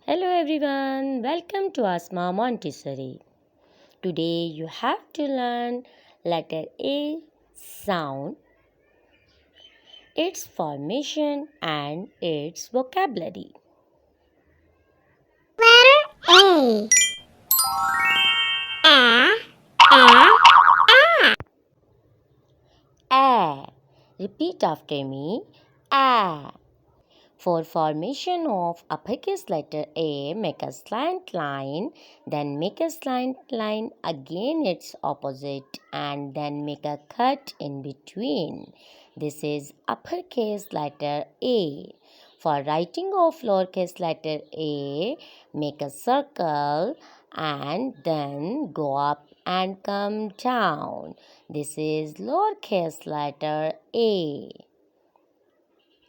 Hello everyone, welcome to Asma Montessori. Today you have to learn letter A sound, its formation and its vocabulary. A. A. Repeat after me. A. For formation of uppercase letter A, make a slant line, then make a slant line again its opposite, and then make a cut in between. This is uppercase letter A. For writing of lowercase letter A, make a circle and then go up and come down. This is lowercase letter A.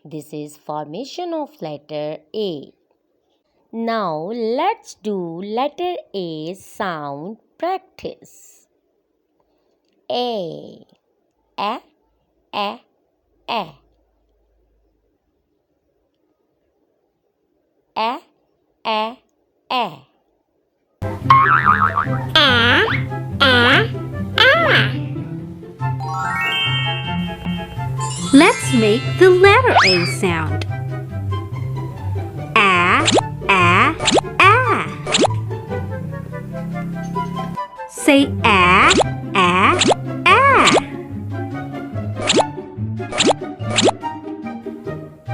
This is formation of letter A. Now let's do letter A sound practice. A, A, A, A. A, A, A. Let's make the letter A sound. A, A, A. Say A, A, A.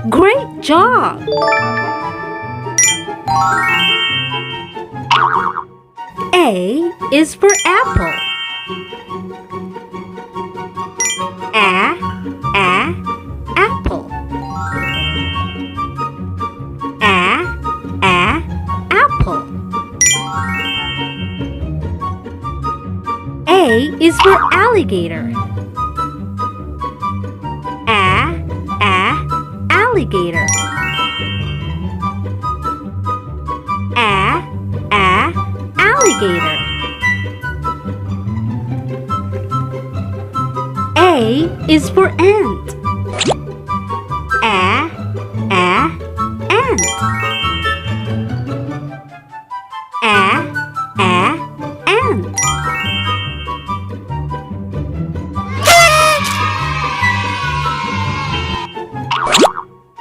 Great job! A is for apple. A, apple. A, apple. A is for alligator. A, alligator. A, alligator. A is for ant. A, ant. A, ant.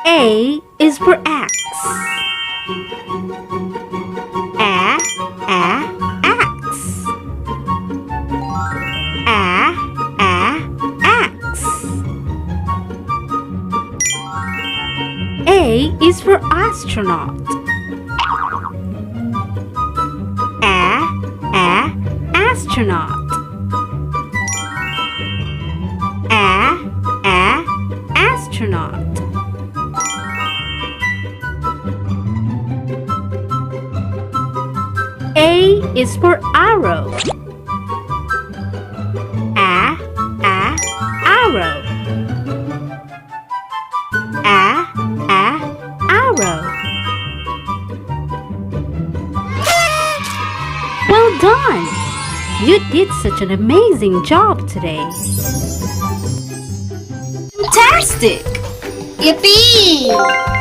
A is for axe. A, axe. A, axe. A is for astronaut. A, astronaut. A, astronaut. A is for arrow. A, arrow. A, arrow. Well done! You did such an amazing job today. Fantastic! Yippee!